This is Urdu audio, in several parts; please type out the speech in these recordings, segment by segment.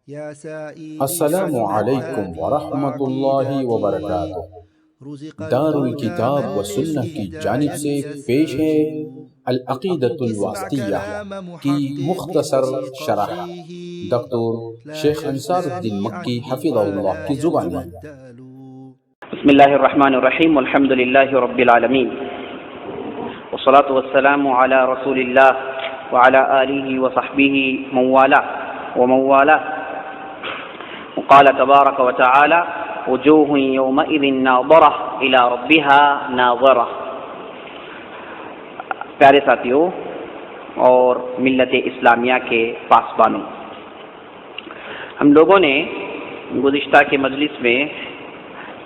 السلام علیکم ورحمۃ اللہ وبرکاتہ۔ دار الکتاب و سنہ کی جانب سے پیش ہے العقیدۃ الواسطیہ کی مختصر شرح ڈاکٹر شیخ انصار الدین مکی حفظہ اللہ کی زبان میں۔ بسم اللہ الرحمن الرحیم، الحمد للہ رب العالمین، والصلاة والسلام علی رسول اللہ وعلی آلہ وصحبہ من والاه ومن والاه۔ قال تبارک وتعالی وجوہ یومئذ ناظرہ الی ربها ناظرہ۔ پیارے ساتھیوں اور ملت اسلامیہ کے پاسبانوں، ہم لوگوں نے گزشتہ کے مجلس میں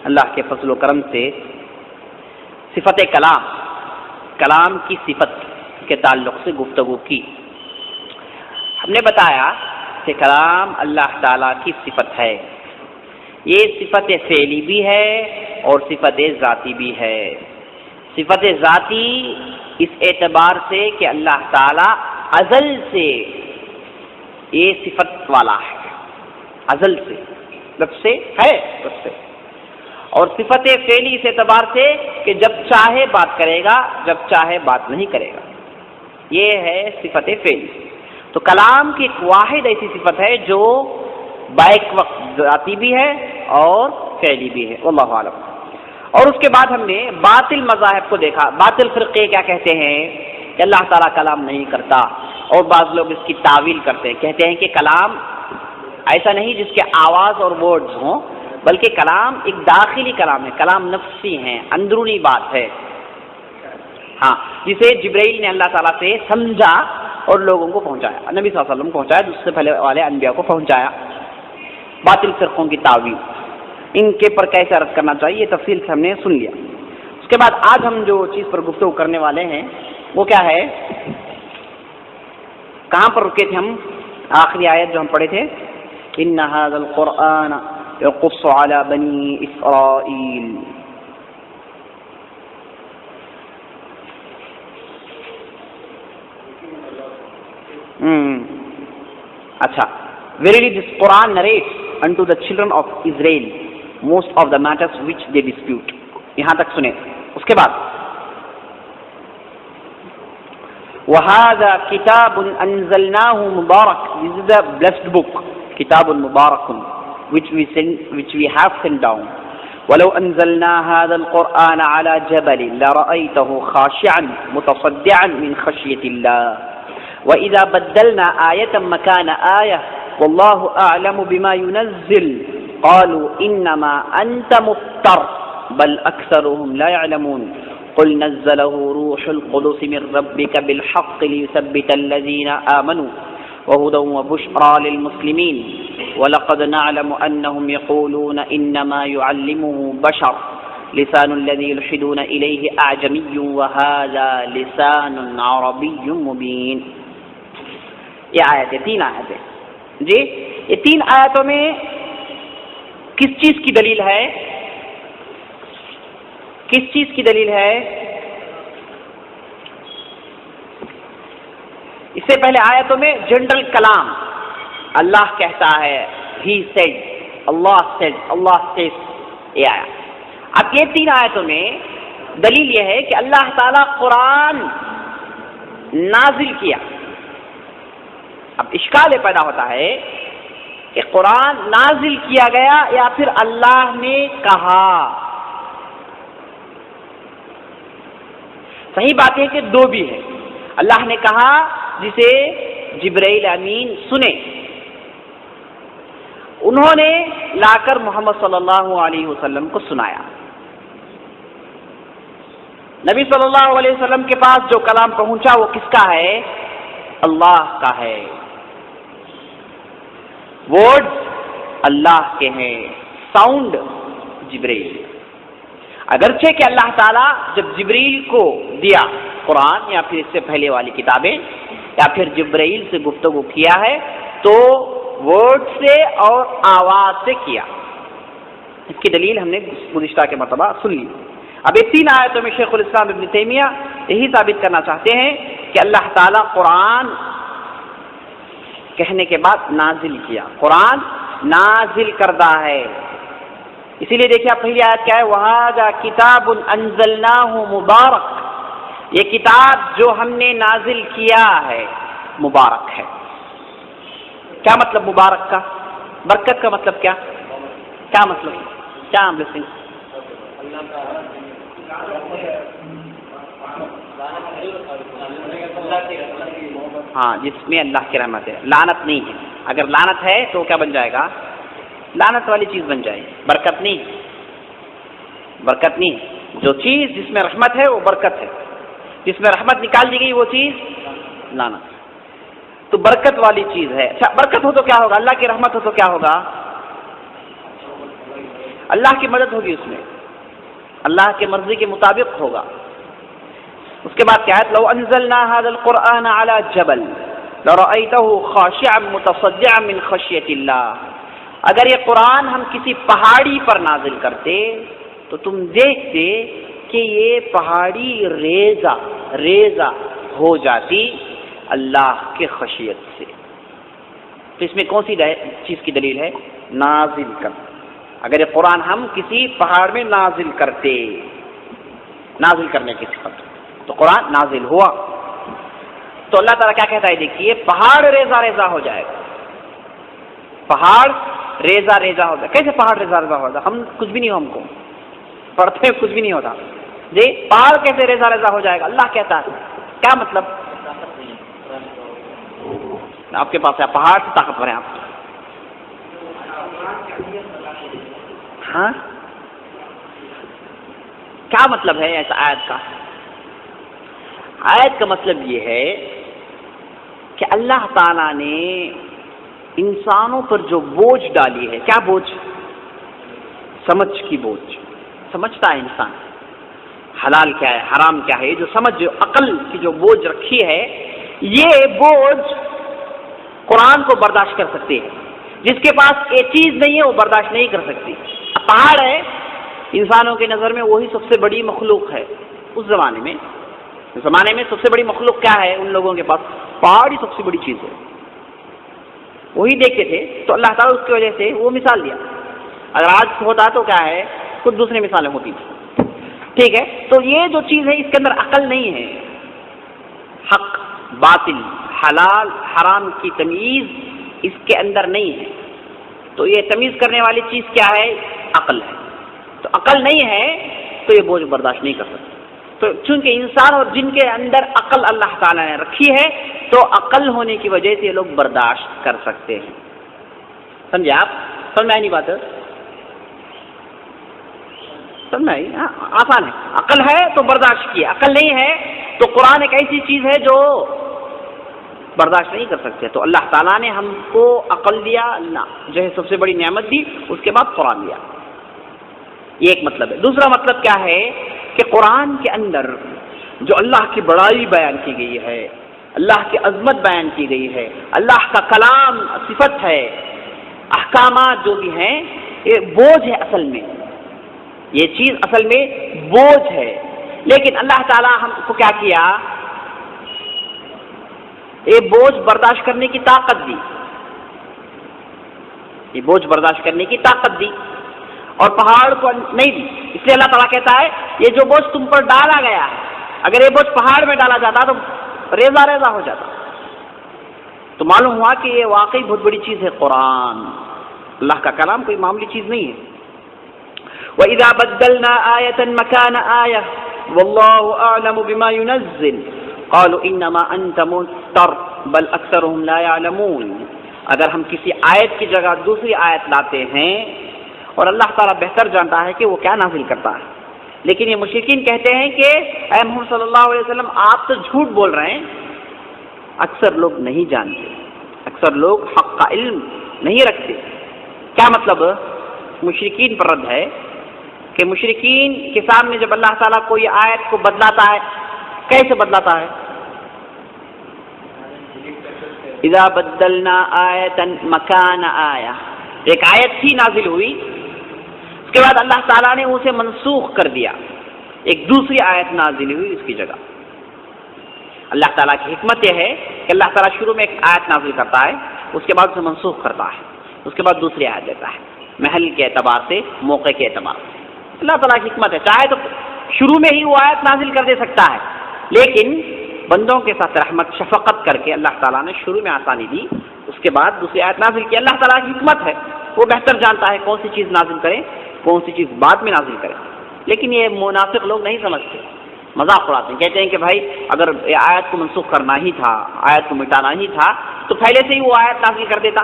اللہ کے فضل و کرم سے صفت کلام کی صفت کے تعلق سے گفتگو کی۔ ہم نے بتایا کہ کلام اللہ تعالیٰ کی صفت ہے، یہ صفت فعلی بھی ہے اور صفت ذاتی بھی ہے۔ صفت ذاتی اس اعتبار سے کہ اللہ تعالیٰ ازل سے یہ صفت والا ہے، ازل سے جب سے ہے اس سے، اور صفت فعلی اس اعتبار سے کہ جب چاہے بات کرے گا، جب چاہے بات نہیں کرے گا، یہ ہے صفت فعلی۔ تو کلام کی ایک واحد ایسی صفت ہے جو بیک وقت ذاتی بھی ہے اور فعلی بھی ہے، واللہ اعلم۔ اور اس کے بعد ہم نے باطل مذاہب کو دیکھا۔ باطل فرقے کیا کہتے ہیں کہ اللہ تعالیٰ کلام نہیں کرتا، اور بعض لوگ اس کی تعویل کرتے ہیں، کہتے ہیں کہ کلام ایسا نہیں جس کے آواز اور ورڈز ہوں، بلکہ کلام ایک داخلی کلام ہے، کلام نفسی ہے، اندرونی بات ہے، ہاں، جسے جبرائیل نے اللہ تعالیٰ سے سمجھا اور لوگوں کو پہنچایا، نبی صلی اللہ علیہ وسلم کو پہنچایا، جس سے پہلے والے انبیاء کو پہنچایا۔ باطل فرقوں کی تعویل، ان کے پر کیسے رد کرنا چاہیے، یہ تفصیل سے ہم نے سن لیا۔ اس کے بعد آج ہم جو چیز پر گفتگو کرنے والے ہیں وہ کیا ہے، کہاں پر رکے تھے ہم؟ آخری آیت جو ہم پڑھے تھے، ان ھذا القرآن یقص علی بنی اسرائیل۔ اچھا، verily this Quran narrates unto the children of Israel most of the matters which they dispute۔ یہاں تک سنیں۔ اس کے بعد وَهَذَا كِتَابٌ أَنزَلْنَاهُ مُبَارَكٌ، this is a blessed book، كِتَابٌ مُبَارَكٌ which we have sent down۔ وَلَوْ أَنزَلْنَا هَذَا الْقُرْآنَ عَلَى جَبَلٍ لَرَأَيْتَهُ خَاشِعًا مُتَصَدِّعًا مِنْ خَشْيَةِ اللَّهِ وَإِذَا بَدَّلْنَا آيَةً مَكَانَ آيَةٍ وَاللَّهُ أَعْلَمُ بِمَا يُنَزِّلُ قَالُوا إِنَّمَا أَنْتَ مُفْتَرٍ بَلْ أَكْثَرُهُمْ لَا يَعْلَمُونَ قُلْ نَزَّلَهُ رُوحُ الْقُدُسِ مِنْ رَبِّكَ بِالْحَقِّ لِيُثَبِّتَ الَّذِينَ آمَنُوا وَهُدًى وَبُشْرَى لِلْمُسْلِمِينَ وَلَقَدْ نَعْلَمُ أَنَّهُمْ يَقُولُونَ إِنَّمَا يُعَلِّمُهُ بَشَرٌ لسان الذي يلحدون إليه أعجمي وهذا لسان عربي مبين۔ یہ آیتیں، تین آیتیں جی، یہ تین آیتوں میں کس چیز کی دلیل ہے؟ کس چیز کی دلیل ہے؟ اس سے پہلے آیتوں میں جنرل کلام، اللہ کہتا ہے، ہی سیڈ، اللہ سیڈ، اللہ سیز، یہ آیا۔ اب یہ تین آیتوں میں دلیل یہ ہے کہ اللہ تعالیٰ قرآن نازل کیا۔ اب اشکال یہ پیدا ہوتا ہے کہ قرآن نازل کیا گیا یا پھر اللہ نے کہا۔ صحیح بات ہے کہ دو بھی ہے، اللہ نے کہا جسے جبرائیل امین سنے، انہوں نے لا کر محمد صلی اللہ علیہ وسلم کو سنایا۔ نبی صلی اللہ علیہ وسلم کے پاس جو کلام پہنچا وہ کس کا ہے؟ اللہ کا ہے، ورڈز اللہ کے ہیں، ساؤنڈ جبرائیل۔ اگرچہ کہ اللہ تعالیٰ جب جبرائیل کو دیا قرآن یا پھر اس سے پہلے والی کتابیں یا پھر جبرائیل سے گفتگو کیا ہے تو ورڈ سے اور آواز سے کیا۔ اس کی دلیل ہم نے گزشتہ کے مرتبہ سن لی۔ اب یہ تین آیتوں میں شیخ الاسلام ابن تیمیہ یہی ثابت کرنا چاہتے ہیں کہ اللہ تعالیٰ قرآن کہنے کے بعد نازل کیا، قرآن نازل کردہ ہے۔ اسی لیے دیکھیے پہلی آیت کیا ہے، وَهَذَا كِتَابٌ أَنزَلْنَاهُ مُبَارَكٌ، یہ کتاب جو ہم نے نازل کیا ہے مبارک ہے۔ کیا مطلب مبارک کا؟ برکت کا مطلب کیا؟ کیا مطلب؟ کیا ہم لسنگ؟ ہاں، جس میں اللہ کی رحمت ہے، لعنت نہیں ہے۔ اگر لعنت ہے تو کیا بن جائے گا؟ لعنت والی چیز بن جائے گی، برکت نہیں، برکت نہیں۔ جو چیز جس میں رحمت ہے وہ برکت ہے، جس میں رحمت نکال دی گئی وہ چیز لعنت۔ تو برکت والی چیز ہے۔ اچھا، برکت ہو تو کیا ہوگا؟ اللہ کی رحمت ہو تو کیا ہوگا؟ اللہ کی مدد ہوگی، اس میں اللہ کی مرضی کے مطابق ہوگا۔ اس کے بعد کیا ہے، لو انزلنا هذا القرآن على جبل لرأيته خاشعا متصدعا من خشية الله، اگر یہ قرآن ہم کسی پہاڑی پر نازل کرتے تو تم دیکھتے کہ یہ پہاڑی ریزہ ہو جاتی اللہ کے خشیت سے۔ تو اس میں کون سی چیز کی دلیل ہے؟ نازل کر۔ اگر یہ قرآن ہم کسی پہاڑ میں نازل کرتے، نازل کرنے کی صفت، تو قرآن نازل ہوا۔ تو اللہ تعالیٰ کیا کہتا ہے، دیکھیے پہاڑ ریزہ ہو جائے گا، پہاڑ ریزہ ہو جائے گا۔ کیسے پہاڑ ریزہ ہو جائے گا؟ ہم کچھ بھی نہیں ہو، ہم کو پڑھتے ہیں کچھ بھی نہیں ہوتا جی، پہاڑ کیسے ریزہ ہو جائے گا؟ اللہ کہتا ہے، کیا مطلب؟ آپ کے پاس ہے پہاڑ سے طاقتور ہیں آپ، ہاں کیا مطلب ہے ایسا آیت کا؟ آیت کا مطلب یہ ہے کہ اللہ تعالیٰ نے انسانوں پر جو بوجھ ڈالی ہے، کیا بوجھ؟ سمجھ کی بوجھ۔ سمجھتا ہے انسان حلال کیا ہے حرام کیا ہے، یہ جو سمجھ عقل کی جو بوجھ رکھی ہے، یہ بوجھ قرآن کو برداشت کر سکتے ہیں۔ جس کے پاس یہ چیز نہیں ہے وہ برداشت نہیں کر سکتی۔ پہاڑ ہے، انسانوں کی نظر میں وہی سب سے بڑی مخلوق ہے۔ اس زمانے میں سب سے بڑی مخلوق کیا ہے؟ ان لوگوں کے پاس پہاڑ ہی سب سے بڑی چیز ہے، وہی دیکھتے تھے۔ تو اللہ تعالیٰ اس کی وجہ سے وہ مثال دیا۔ اگر آج ہوتا تو کیا ہے، کچھ دوسری مثالیں ہوتی تھیں، ٹھیک ہے۔ تو یہ جو چیز ہے اس کے اندر عقل نہیں ہے، حق باطل حلال حرام کی تمیز اس کے اندر نہیں ہے۔ تو یہ تمیز کرنے والی چیز کیا ہے؟ عقل ہے۔ تو عقل نہیں ہے تو یہ بوجھ برداشت نہیں کر سکتا۔ تو چونکہ انسان اور جن کے اندر عقل اللہ تعالیٰ نے رکھی ہے، تو عقل ہونے کی وجہ سے یہ لوگ برداشت کر سکتے ہیں۔ سمجھے آپ؟ سمجھ میں آئی نہیں بات؟ سمجھ میں آئی؟ آسان ہے۔ عقل ہے تو برداشت کیے، عقل نہیں ہے تو قرآن ایک ایسی چیز ہے جو برداشت نہیں کر سکتے۔ تو اللہ تعالیٰ نے ہم کو عقل دیا، جو ہے سب سے بڑی نعمت دی، اس کے بعد قرآن دیا۔ یہ ایک مطلب ہے۔ دوسرا مطلب کیا ہے کہ قرآن کے اندر جو اللہ کی بڑائی بیان کی گئی ہے، اللہ کی عظمت بیان کی گئی ہے، اللہ کا کلام صفت ہے، احکامات جو بھی ہیں، یہ بوجھ ہے اصل میں، یہ چیز اصل میں بوجھ ہے۔ لیکن اللہ تعالیٰ ہم کو کیا کیا؟ یہ بوجھ برداشت کرنے کی طاقت دی، یہ بوجھ برداشت کرنے کی طاقت دی، اور پہاڑ کو نہیں دی۔ اس لیے اللہ تعالیٰ کہتا ہے یہ جو بوجھ تم پر ڈالا گیا ہے، اگر یہ بوجھ پہاڑ میں ڈالا جاتا تو ریزہ ہو جاتا۔ تو معلوم ہوا کہ یہ واقعی بہت بڑی چیز ہے قرآن، اللہ کا کلام کوئی معمولی چیز نہیں ہے۔ وَإِذَا بَدَّلْنَا آيَةً مَكَانَ آيَةٍ وَاللَّهُ أَعْلَمُ بِمَا يُنَزِّلُ قَالُوا إِنَّمَا أَنْتَ مُفْتَرٍ بَلْ أَكْثَرُهُمْ لَا يَعْلَمُونَ، اگر ہم کسی آیت کی جگہ دوسری آیت لاتے ہیں اور اللہ تعالیٰ بہتر جانتا ہے کہ وہ کیا نازل کرتا ہے، لیکن یہ مشرکین کہتے ہیں کہ اے محمد صلی اللہ علیہ وسلم آپ تو جھوٹ بول رہے ہیں، اکثر لوگ نہیں جانتے، اکثر لوگ حق کا علم نہیں رکھتے۔ کیا مطلب؟ مشرکین پر رد ہے کہ مشرکین کے سامنے جب اللہ تعالیٰ کوئی آیت کو بدلاتا ہے، کیسے بدلاتا ہے؟ اذا بدلنا آیة مکان آیہ، ایک آیت ہی نازل ہوئی، اس کے بعد اللہ تعالیٰ نے اسے منسوخ کر دیا، ایک دوسری آیت نازل ہوئی اس کی جگہ۔ اللہ تعالیٰ کی حکمت یہ ہے کہ اللہ تعالیٰ شروع میں ایک آیت نازل کرتا ہے، اس کے بعد اسے منسوخ کرتا ہے، اس کے بعد دوسری آیت دیتا ہے، محل کے اعتبار سے، موقع کے اعتبار سے۔ اللہ تعالیٰ کی حکمت ہے، چاہے تو شروع میں ہی وہ آیت نازل کر دے سکتا ہے، لیکن بندوں کے ساتھ رحمت شفقت کر کے اللہ تعالیٰ نے شروع میں آسانی دی، اس کے بعد دوسری آیت نازل کی۔ اللہ تعالیٰ کی حکمت ہے، وہ بہتر جانتا ہے کون سی چیز نازل کرے، کون سی چیز بعد میں نازل کرے۔ لیکن یہ منافق لوگ نہیں سمجھتے، مذاق اڑاتے ہیں، کہتے ہیں کہ بھائی اگر آیت کو منسوخ کرنا ہی تھا، آیت کو مٹانا ہی تھا تو پہلے سے ہی وہ آیت نازل کر دیتا۔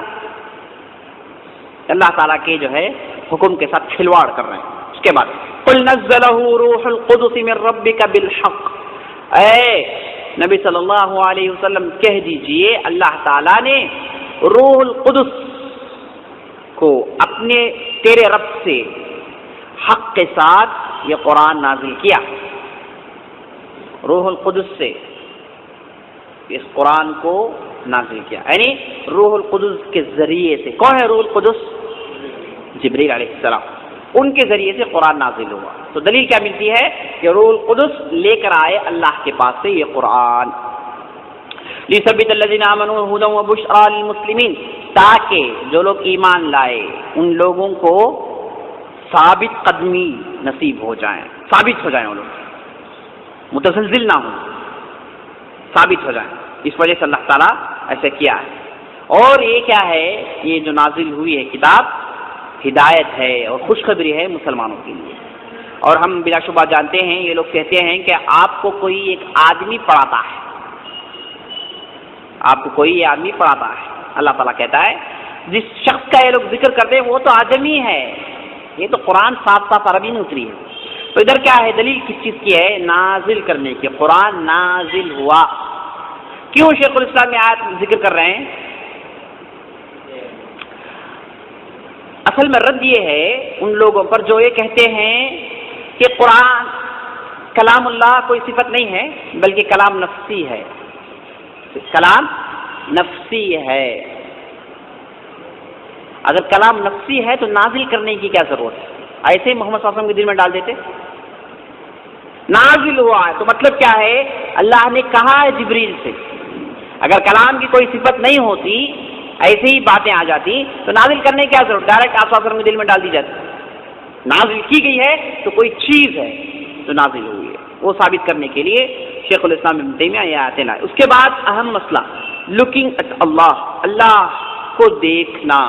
اللہ تعالیٰ کے جو ہے حکم کے ساتھ کھلواڑ کر رہے ہیں۔ اس کے بعد قل نزلہ روح القدس من ربک بالحق، اے نبی صلی اللہ علیہ وسلم کہہ دیجئے اللہ تعالیٰ نے روح القدس کو اپنے تیرے رب سے حق کے ساتھ یہ قرآن نازل کیا، روح القدس سے اس قرآن کو نازل کیا، یعنی روح القدس کے ذریعے سے۔ کون ہے روح القدس؟ جبریل علیہ السلام، ان کے ذریعے سے قرآن نازل ہوا۔ تو دلیل کیا ملتی ہے کہ روح القدس لے کر آئے اللہ کے پاس سے یہ قرآن، لِيُثَبِّتَ الَّذِينَ آمَنُوا هُدًى وَبُشْرَى لِلْمُسْلِمِينَ، تاکہ جو لوگ ایمان لائے ان لوگوں کو ثابت قدمی نصیب ہو جائیں، ثابت ہو جائیں، وہ لوگ متزلزل نہ ہوں، ثابت ہو جائیں۔ اس وجہ سے اللہ تعالیٰ ایسے کیا ہے۔ اور یہ کیا ہے، یہ جو نازل ہوئی ہے کتاب ہدایت ہے اور خوشخبری ہے مسلمانوں کے لیے۔ اور ہم بلا شبہ جانتے ہیں، یہ لوگ کہتے ہیں کہ آپ کو کوئی ایک آدمی پڑھاتا ہے، آپ کو کوئی یہ آدمی پڑھاتا ہے۔ اللہ تعالیٰ کہتا ہے جس شخص کا یہ لوگ ذکر کرتے ہیں وہ تو آدمی ہے، یہ تو قرآن صاف صاف عربی میں اتری ہے۔ تو ادھر کیا ہے، دلیل کس چیز کی ہے؟ نازل کرنے کی، قرآن نازل ہوا۔ کیوں شیخ الاسلام میں آیت ذکر کر رہے ہیں؟ اصل میں رد یہ ہے ان لوگوں پر جو یہ کہتے ہیں کہ قرآن کلام اللہ کوئی صفت نہیں ہے بلکہ کلام نفسی ہے، کلام نفسی ہے۔ اگر کلام نفسی ہے تو نازل کرنے کی کیا ضرورت ہے؟ ایسے ہی محمد صلی اللہ علیہ وسلم کے دل میں ڈال دیتے۔ نازل ہوا ہے تو مطلب کیا ہے، اللہ نے کہا ہے جبریل سے۔ اگر کلام کی کوئی صفت نہیں ہوتی، ایسے ہی باتیں آ جاتی تو نازل کرنے کی کیا ضرورت، ڈائریکٹ آپ صلی اللہ علیہ وسلم کے دل میں ڈال دی جاتی۔ نازل کی گئی ہے تو کوئی چیز ہے جو نازل ہوئی ہے، وہ ثابت کرنے کے لیے شیخ الاسلام ابن تیمیہ یہ آیتیں لائے۔ اس کے بعد اہم مسئلہ لوکنگ ایٹ اللہ، اللہ کو دیکھنا،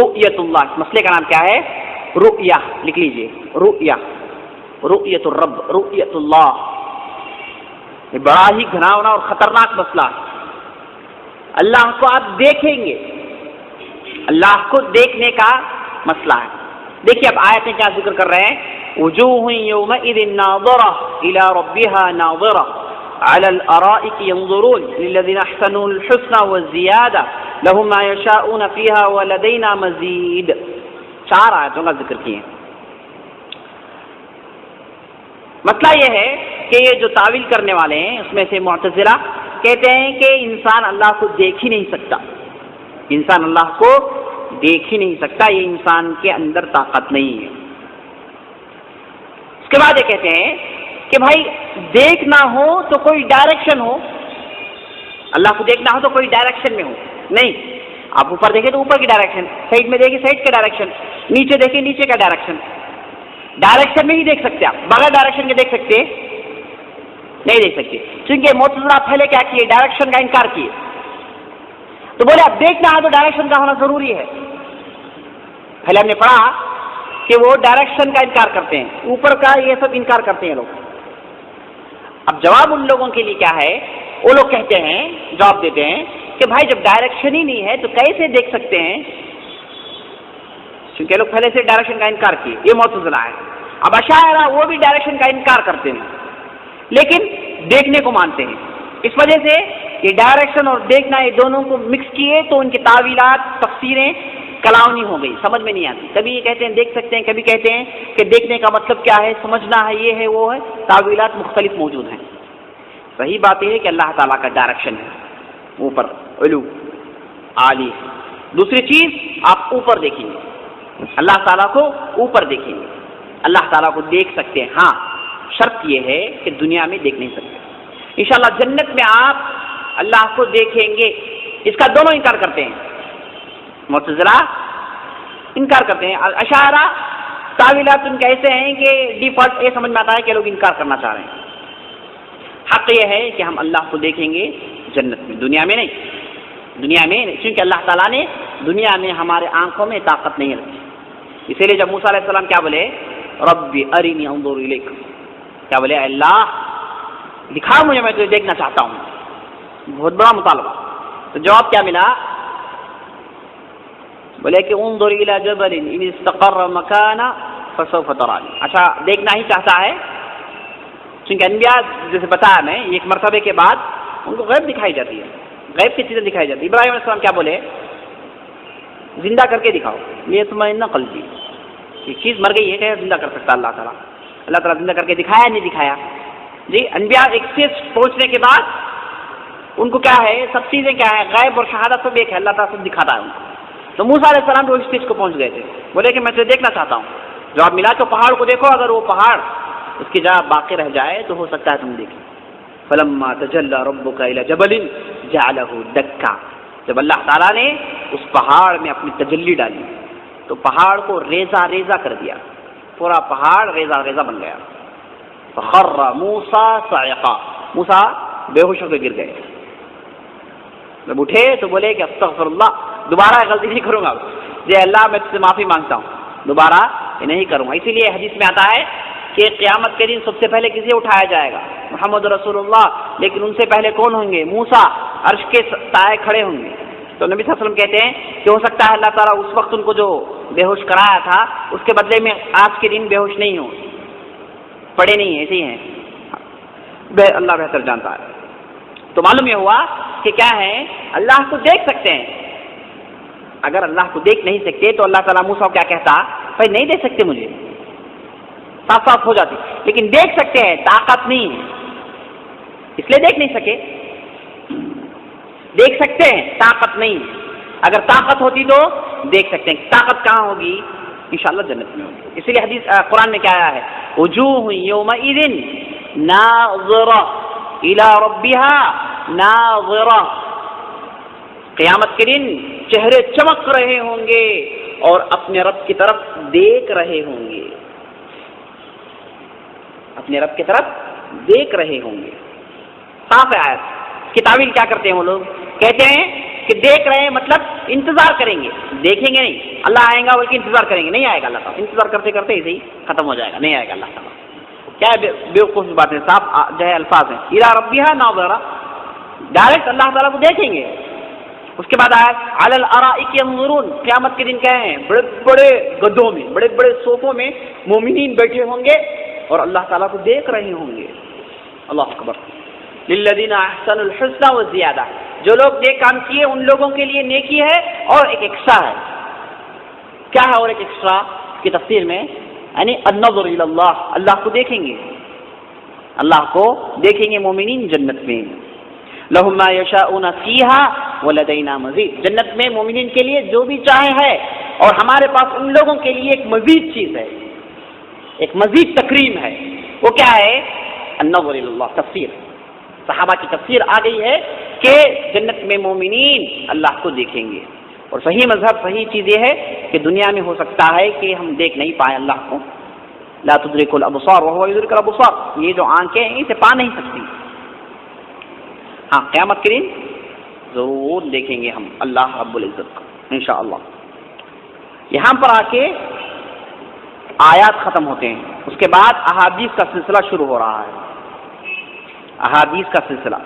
رؤیت اللہ۔ اس مسئلے کا نام کیا ہے؟ رؤیہ، لکھ لیجئے، رؤیہ، رؤیت الرب، رؤیت اللہ۔ یہ بڑا ہی گھناؤنا اور خطرناک مسئلہ ہے۔ اللہ کو آپ دیکھیں گے، اللہ کو دیکھنے کا مسئلہ ہے۔ دیکھیے اب آیتیں کیا ذکر کر رہے ہیں، وجوہ یومئذ ناظرہ الی ربها ناظرہ علی الارائک ينظرون للذین احسنوا الحسنى والزیادہ لهم ما یشاءون فیہا ولدینا مزید۔ 4 آیتوں کا ذکر کیے۔ مسئلہ یہ ہے کہ یہ جو تعویل کرنے والے ہیں اس میں سے معتزلہ کہتے ہیں کہ انسان اللہ کو دیکھ ہی نہیں سکتا، انسان اللہ کو دیکھ ہی نہیں سکتا، یہ انسان کے اندر طاقت نہیں ہے۔ اس کے بعد یہ کہتے ہیں کہ بھائی دیکھنا ہو تو کوئی ڈائریکشن ہو، اللہ کو دیکھنا ہو تو کوئی ڈائریکشن میں ہو۔ نہیں، آپ اوپر دیکھیں تو اوپر کی ڈائریکشن، سائڈ میں دیکھیں سائڈ کا ڈائریکشن، نیچے دیکھیں نیچے کا ڈائریکشن۔ ڈائریکشن میں ہی دیکھ سکتے آپ، بغیر ڈائریکشن کے دیکھ سکتے نہیں دیکھ سکتے، کیونکہ معتزلہ پہلے کیا کیے، ڈائریکشن کا انکار کیے۔ تو بولے اب دیکھنا ہے تو ڈائریکشن کا ہونا ضروری ہے۔ پہلے ہم نے پڑھا کہ وہ ڈائریکشن کا انکار کرتے ہیں، اوپر کا یہ سب انکار کرتے ہیں لوگ۔ اب جواب ان لوگوں کے لیے کیا ہے، وہ لوگ کہتے ہیں، جواب دیتے ہیں کہ بھائی جب ڈائریکشن ہی نہیں ہے تو کیسے دیکھ سکتے ہیں، کیونکہ لوگ پہلے سے ڈائریکشن کا انکار کیے، یہ معتزلہ ہے۔ اب اشاعرہ وہ بھی ڈائریکشن کا انکار کرتے ہیں لیکن دیکھنے کو مانتے ہیں۔ اس وجہ سے یہ ڈائریکشن اور دیکھنا یہ دونوں کو مکس کیے تو ان کی تعویلات تفسیریں کلاؤنی ہو گئی، سمجھ میں نہیں آتی۔ کبھی یہ کہتے ہیں دیکھ سکتے ہیں، کبھی کہتے ہیں کہ دیکھنے کا مطلب کیا ہے، سمجھنا ہے، یہ ہے وہ ہے، تعویلات مختلف موجود ہیں۔ صحیح بات یہ ہے کہ اللہ تعالیٰ کا ڈائریکشن ہے، اوپر علو عالی ہے۔ دوسری چیز آپ اوپر دیکھیں گے، اللہ تعالیٰ کو اوپر دیکھیں گے، اللہ تعالیٰ کو دیکھ سکتے ہیں۔ ہاں شرط یہ ہے کہ دنیا میں دیکھ نہیں سکتے۔ انشاءاللہ جنت میں آپ اللہ کو دیکھیں گے، اس کا دونوں انکار کرتے ہیں. معتزلہ انکار کرتے ہیں، اشاعرہ تاویلات ان کے ایسے ہیں کہ ڈیفالٹ یہ سمجھ میں آتا ہے کہ لوگ انکار کرنا چاہ رہے ہیں. حق یہ ہے کہ ہم اللہ کو دیکھیں گے جنت میں، دنیا میں نہیں. دنیا میں نہیں، کیونکہ اللہ تعالیٰ نے دنیا میں ہمارے آنکھوں میں طاقت نہیں رکھی. اسی لیے جب موسیٰ علیہ السلام کیا بولے، رب ارنی انظر الیک، کیا بولے، اللہ دکھا مجھے، میں تجھے دیکھنا چاہتا ہوں. بہت بڑا مطالبہ. تو جواب کیا ملا، بولے کہ انظر الی جبل ان استقر مکانہ فسوف ترانی. اچھا دیکھنا ہی چاہتا ہے، کیونکہ انبیاء جیسے بتایا میں ایک مرتبے کے بعد ان کو غیب دکھائی جاتی ہے، غیب کی چیزیں دکھائی جاتی ہے. ابراہیم علیہ السلام کیا بولے، زندہ کر کے دکھاؤ. لیطمئن قلبی، یہ چیز مر گئی ہے کہ زندہ کر سکتا اللہ تعالیٰ. اللہ تعالیٰ زندہ کر کے دکھایا نہیں دکھایا. جی انبیاء ایک چیز پہنچنے کے بعد ان کو کیا ہے، سب چیزیں کیا ہے، غیب اور شہادت سب ایک ہے، اللہ تعالیٰ سب دکھاتا ہے ان کو. تو موسیٰ علیہ السلام تو اس چیز کو پہنچ گئے تھے، بولے کہ میں تجھے دیکھنا چاہتا ہوں. جواب ملا کہ پہاڑ کو دیکھو، اگر وہ پہاڑ اس کی جگہ باقی رہ جائے تو ہو سکتا ہے تم دیکھیں. فلما تجلی ربک الی جبل جعلہ دکا، جب اللہ تعالیٰ نے اس پہاڑ میں اپنی تجلی ڈالی تو پہاڑ کو ریزہ ریزہ کر دیا، پورا پہاڑ ریزہ ریزہ بن گیا. فخر موسیٰ صاعقا، موسیٰ بے ہوش ہو کے گر گئے. جب اٹھے تو بولے کہ استغفر اللہ، دوبارہ غلطی نہیں کروں گا. جی اللہ میں تجھ سے معافی مانگتا ہوں، دوبارہ یہ نہیں کروں گا. اسی لیے حدیث میں آتا ہے کہ قیامت کے دن سب سے پہلے کسے اٹھایا جائے گا، محمد رسول اللہ، لیکن ان سے پہلے کون ہوں گے، موسیٰ عرش کے سائے کھڑے ہوں گے. تو نبی صلی اللہ علیہ وسلم کہتے ہیں کہ ہو سکتا ہے اللہ تعالیٰ اس وقت ان کو جو بے ہوش کرایا تھا اس کے بدلے میں آج کے دن بے ہوش نہیں ہو، پڑے نہیں ایسے ہی ہیں. اللہ بہتر جانتا ہے. تو معلوم یہ ہوا کہ کیا ہے، اللہ کو دیکھ سکتے ہیں. اگر اللہ کو دیکھ نہیں سکتے تو اللہ تعالیٰ موسیٰ کو کیا کہتا، بھائی نہیں دیکھ سکتے مجھے، صاف صاف ہو جاتی. لیکن دیکھ سکتے ہیں، طاقت نہیں ہے اس لیے دیکھ نہیں سکے. دیکھ سکتے ہیں، طاقت نہیں. اگر طاقت ہوتی تو دیکھ سکتے ہیں. طاقت کہاں ہوگی، انشاءاللہ جنت میں ہوگی. اسی لیے حدیث قرآن میں کیا آیا ہے، وجوہ یومئذ ناظرہ الی ربها ناظرہ، قیامت کے دن چہرے چمک رہے ہوں گے اور اپنے رب کی طرف دیکھ رہے ہوں گے، اپنے رب کی طرف دیکھ رہے ہوں گے. صاف ہے آیت. کی تعویل کیا کرتے ہیں وہ لوگ، کہتے ہیں کہ دیکھ رہے ہیں مطلب انتظار کریں گے، دیکھیں گے نہیں. اللہ آئے گا بلکہ انتظار کریں گے، نہیں آئے گا اللہ تعالیٰ. انتظار کرتے کرتے ایسے ہی ختم ہو جائے گا، نہیں آئے گا اللہ تعالیٰ. کیا بیوقوف بات ہے، صاف جو ہے الفاظ ہیں. الی ربها ناظرہ، ڈائریکٹ اللہ تعالیٰ کو دیکھیں گے. اس کے بعد آیا علی الارائک ینظرون، قیامت کے دن کیا ہیں، بڑے بڑے گدوں میں، بڑے بڑے صوفوں میں مومنین بیٹھے ہوں گے اور اللہ تعالیٰ کو دیکھ رہے ہوں گے. اللہ اکبر. للذین احسنوا الحسنى وزیادہ، جو لوگ نیک کام کیے ان لوگوں کے لیے نیکی ہے اور ایک ایکسٹرا ہے. کیا ہے اور ایک ایکسٹرا کی تفسیر میں، یعنی النظر الی اللہ، اللہ کو دیکھیں گے، اللہ کو دیکھیں گے مومنین جنت میں. لہم ما یشاؤون فیہا ولدینا مزید، جنت میں مومنین کے لیے جو بھی چاہے ہے اور ہمارے پاس ان لوگوں کے لیے ایک مزید چیز ہے، ایک مزید تکریم ہے. وہ کیا ہے، النظر الی اللہ. تفسیر صحابہ کی تفسیر آ گئی ہے کہ جنت میں مومنین اللہ کو دیکھیں گے. اور صحیح مذہب، صحیح چیز یہ ہے کہ دنیا میں ہو سکتا ہے کہ ہم دیکھ نہیں پائیں اللہ کو. لا تدرک الابصار وهو يدرك الابصار، یہ جو آنکھیں ہیں اسے پا نہیں سکتی. ہاں قیامت کے دن ضرور دیکھیں گے ہم اللہ رب العزت کو انشاءاللہ. یہاں پر آ کے آیات ختم ہوتے ہیں، اس کے بعد احادیث کا سلسلہ شروع ہو رہا ہے. احادیث کا سلسلہ.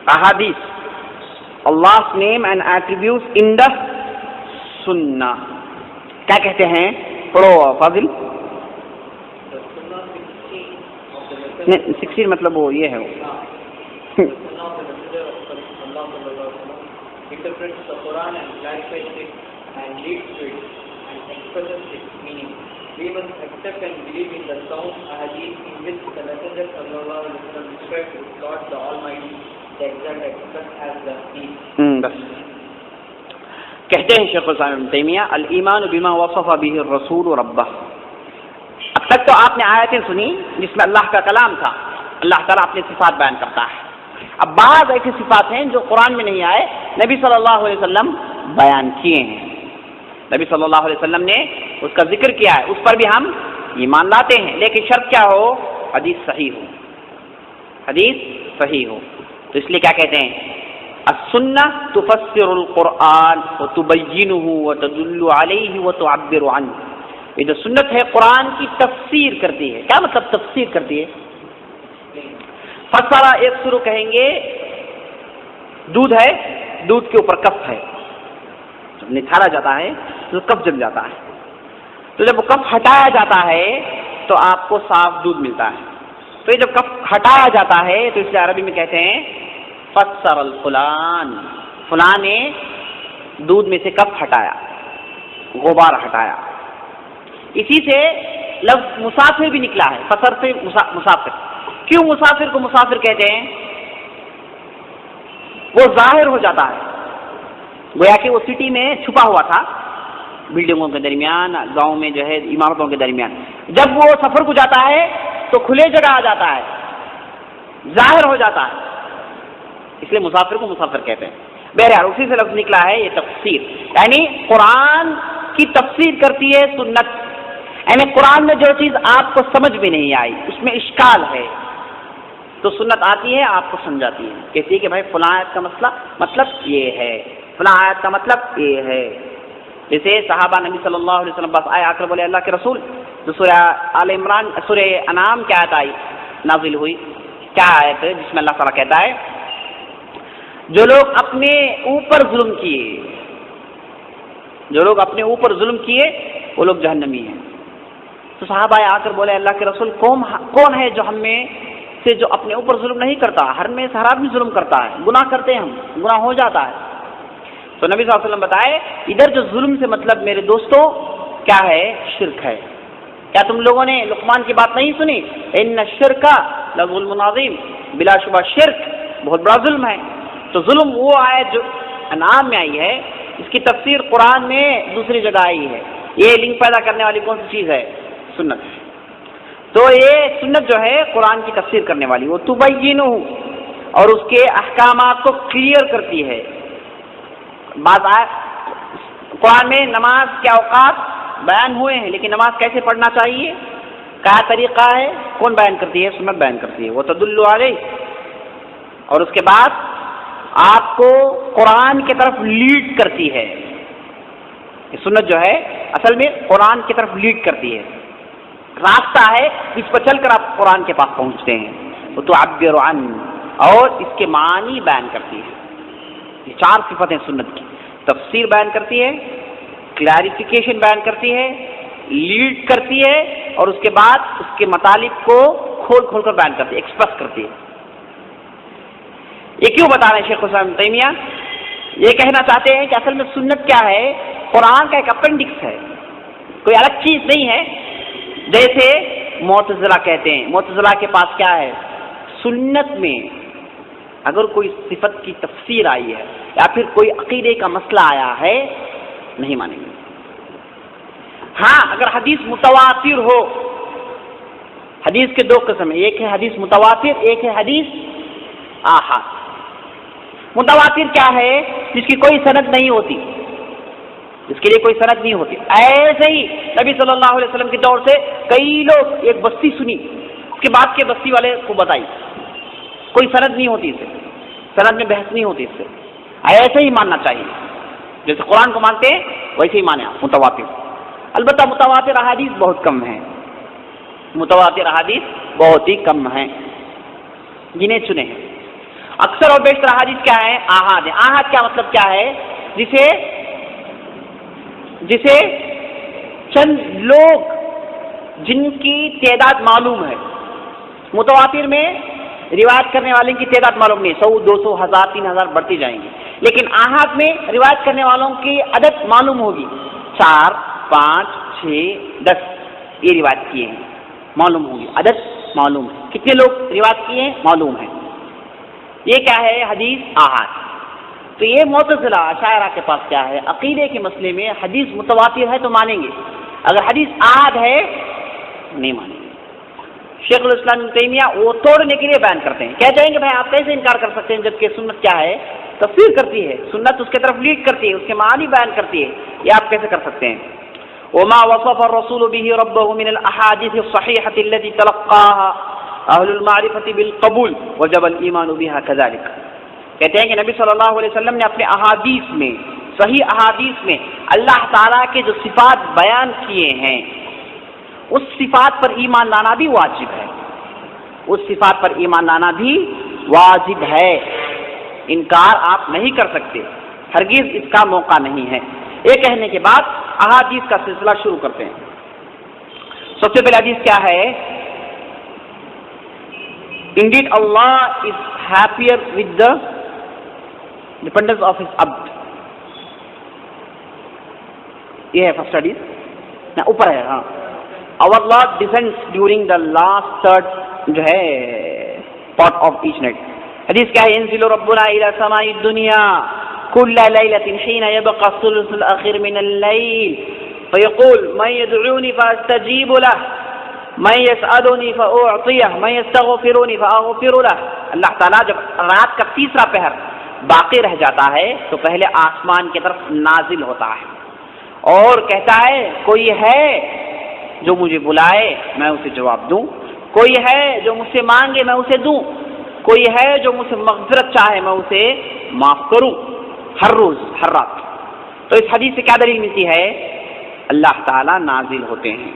احادیث، Allah's name and attributes in the Sunnah. کیا کہتے ہیں، پڑھو فاضل. 16 مطلب وہ یہ ہے، interprets the Quran and clarifies it and leads to it and expresses its meaning. We must accept and believe in the sound hadith in which the Messenger sallallahu alaihi wasallam described Lord the Almighty the exact express as the deed. بس کہتے ہیں شیخ الاسلام ابن تیمیہ الایمان بما وصف به الرسول ربہ. اب تک تو آپ نے آیتیں سنی جس میں اللہ کا کلام تھا، اللہ تعالیٰ اپنے صفات بیان کرتا ہے. اب بعض ایسی صفات ہیں جو قرآن میں نہیں آئے، نبی صلی اللہ علیہ وسلم بیان کیے ہیں. نبی صلی اللہ علیہ وسلم نے اس کا ذکر کیا ہے، اس پر بھی ہم ایمان لاتے ہیں، لیکن شرط کیا ہو؟ حدیث صحیح ہو، حدیث صحیح ہو. تو اس لیے کیا کہتے ہیں؟ السنہ تفسر القرآن وتبینہ وتدل علیہ وتعبر عنہ. یہ جو سنت ہے قرآن کی تفسیر کرتی ہے. کیا مطلب تفسیر کرتی ہے؟ فسرا ایک شروع کہیں گے، دودھ ہے، دودھ کے اوپر کف ہے، جب نتھارا جاتا ہے تو کف جم جاتا ہے، تو جب وہ کف ہٹایا جاتا ہے تو آپ کو صاف دودھ ملتا ہے. تو یہ جب کف ہٹایا جاتا ہے تو اس لیے عربی میں کہتے ہیں فسر الفلان، فلاں نے دودھ میں سے کف ہٹایا، غبار ہٹایا. اسی سے لفظ مسافر بھی نکلا ہے، فسر سے مسافر. کیوں مسافر کو مسافر کہتے ہیں؟ وہ ظاہر ہو جاتا ہے، گویا کہ وہ سٹی میں چھپا ہوا تھا، بلڈنگوں کے درمیان، گاؤں میں جو ہے عمارتوں کے درمیان. جب وہ سفر کو جاتا ہے تو کھلے جگہ آ جاتا ہے، ظاہر ہو جاتا ہے، اس لیے مسافر کو مسافر کہتے ہیں. بہرحال اسی سے لفظ نکلا ہے یہ تفسیر، یعنی قرآن کی تفسیر کرتی ہے سنت. یعنی قرآن میں جو چیز آپ کو سمجھ میں نہیں آئی، اس میں اشکال ہے، تو سنت آتی ہے آپ کو سمجھاتی ہے، کہتی ہے کہ بھائی فلاں آیت کا مسئلہ مطلب یہ ہے، فلاں آیت کا مطلب یہ ہے. جیسے صحابہ نبی صلی اللہ علیہ وسلم بس آئے آ کر بولے اللہ کے رسول، تو سورہ آل عمران، سورہ انعام کیا آیت آئی نازل ہوئی؟ کیا آیت ہے جس میں اللہ تعالیٰ کہتا ہے جو لوگ اپنے اوپر ظلم کیے، جو لوگ اپنے اوپر ظلم کیے وہ لوگ جہنمی ہیں. تو صحابہ آ کر بولے اللہ کے رسول کون ہے جو ہم میں سے جو اپنے اوپر ظلم نہیں کرتا؟ ہر میں سے ہر آدمی ظلم کرتا ہے، گناہ کرتے ہیں، ہم گناہ ہو جاتا ہے. تو نبی صلی اللہ علیہ وسلم بتائے ادھر جو ظلم سے مطلب میرے دوستوں کیا ہے؟ شرک ہے. کیا تم لوگوں نے لقمان کی بات نہیں سنی؟ ان الشرک لظلم عظیم، بلا شبہ شرک بہت بڑا ظلم ہے. تو ظلم وہ آیت جو انعام میں آئی ہے، اس کی تفسیر قرآن میں دوسری جگہ آئی ہے. یہ لنک پیدا کرنے والی کون سی چیز ہے؟ سنت. تو یہ سنت جو ہے قرآن کی تفسیر کرنے والی، وہ تبینہ، اور اس کے احکامات کو کلیئر کرتی ہے. بعض قرآن میں نماز کے اوقات بیان ہوئے ہیں، لیکن نماز کیسے پڑھنا چاہیے، کیا طریقہ ہے، کون بیان کرتی ہے؟ سنت بیان کرتی ہے. وہ تدل علیہ، اور اس کے بعد آپ کو قرآن کی طرف لیڈ کرتی ہے. یہ سنت جو ہے اصل میں قرآن کی طرف لیڈ کرتی ہے، راستہ ہے اس پر چل کر آپ قرآن کے پاس پہنچتے ہیں. وہ تو عبر عن، اور اس کے معنی بیان کرتی ہے. یہ چار صفتیں سنت کی: تفسیر بیان کرتی ہے، کلیریفیکیشن بیان کرتی ہے، لیڈ کرتی ہے، اور اس کے بعد اس کے مطالب کو کھول کھول کر بیان کرتی ہے، ایکسپریس کرتی ہے. یہ کیوں بتا رہے ہیں شیخ الاسلام ابن تیمیہ؟ یہ کہنا چاہتے ہیں کہ اصل میں سنت کیا ہے؟ قرآن کا ایک اپینڈکس ہے، کوئی الگ چیز نہیں ہے. جیسے معتزلہ کہتے ہیں، معتزلہ کے پاس کیا ہے؟ سنت میں اگر کوئی صفت کی تفسیر آئی ہے یا پھر کوئی عقیدے کا مسئلہ آیا ہے، نہیں مانیں گے. ہاں اگر حدیث متواتر ہو، حدیث کے دو قسم ہیں، ایک ہے حدیث متواتر، ایک ہے حدیث آحاد. متواتر کیا ہے؟ جس کی کوئی سند نہیں ہوتی، جس کے لیے کوئی سند نہیں ہوتی. ایسے ہی نبی صلی اللہ علیہ وسلم کے دور سے کئی لوگ ایک بستی سنی، اس کے بعد کے بستی والے کو بتائی، کوئی سند نہیں ہوتی، اس سے سند میں بحث نہیں ہوتی. اس سے ایسے ہی ماننا چاہیے، جیسے قرآن کو مانتے ہیں ویسے ہی مانے متواتر. البتہ متواتر احادیث بہت کم ہیں، متواتر احادیث بہت ہی کم ہیں، گنے چنے ہیں. اکثر اور بیشتر احادیث کیا ہے؟ آحاد ہے. آحاد کیا مطلب کیا ہے؟ جسے چند لوگ جن کی تعداد معلوم ہے. متواتر میں روایت کرنے والے کی تعداد معلوم نہیں، 100 200 1000 3000 بڑھتی جائیں گی. لیکن آحاد میں روایت کرنے والوں کی عدد معلوم ہوگی، 4 5 6 10 یہ روایت کیے ہیں، معلوم ہوگی، عدد معلوم ہے. کتنے لوگ روایت کیے ہیں معلوم ہے. یہ کیا ہے؟ حدیث احاد. تو یہ معتزلہ اشاعرہ کے پاس کیا ہے؟ عقیدے کے مسئلے میں حدیث متواتر ہے تو مانیں گے، اگر حدیث احاد ہے نہیں مانیں گے. شیخ الاسلام ابن تیمیہ وہ توڑنے کے لیے بیان کرتے ہیں، کہتے ہیں کہ بھائی آپ کیسے انکار کر سکتے ہیں جبکہ سنت کیا ہے؟ تفسیر کرتی ہے، سنت اس کے طرف لیڈ کرتی ہے، اس کے معانی بیان کرتی ہے، یہ آپ کیسے کر سکتے ہیں؟ وما وصف الرسول به ربه من الاحاديث الصحيحه التي تلقاها اهل المعرفه بالقبول وجب الايمان بها كذلك. کہتے ہیں کہ نبی صلی اللہ علیہ وسلم نے اپنے احادیث میں، صحیح احادیث میں اللہ تعالیٰ کے جو صفات بیان کیے ہیں اس صفات پر ایمان لانا بھی واجب ہے، اس صفات پر ایمان لانا بھی واجب ہے. انکار آپ نہیں کر سکتے، ہرگز اس کا موقع نہیں ہے. یہ کہنے کے بعد احادیث کا سلسلہ شروع کرتے ہیں. سب سے پہلے حدیث کیا ہے؟ Indeed Allah is happier with the dependence of his abd. یہ ہے فرسٹ حدیث، اوپر ہے. ہاں، Our Lord descends during the last third جو ہے part of each night. حدیث کیا ہے؟ ينزل ربنا إلى سماء الدنيا كل ليلة حين يبقى الثلث الأخير من الليل فيقول من يدعوني فأستجيب له من يسألني فأعطيه من يستغفرني فأغفر له. اللہ تعالیٰ جب رات کا تیسرا پہر باقی رہ جاتا ہے تو پہلے آسمان کی طرف نازل ہوتا ہے اور کہتا ہے کوئی ہے جو مجھے بلائے میں اسے جواب دوں، کوئی ہے جو مجھ سے مانگے میں اسے دوں، کوئی ہے جو مجھ سے مغفرت چاہے میں اسے معاف کروں، ہر روز ہر رات. تو اس حدیث سے کیا دلیل ملتی ہے؟ اللہ تعالیٰ نازل ہوتے ہیں،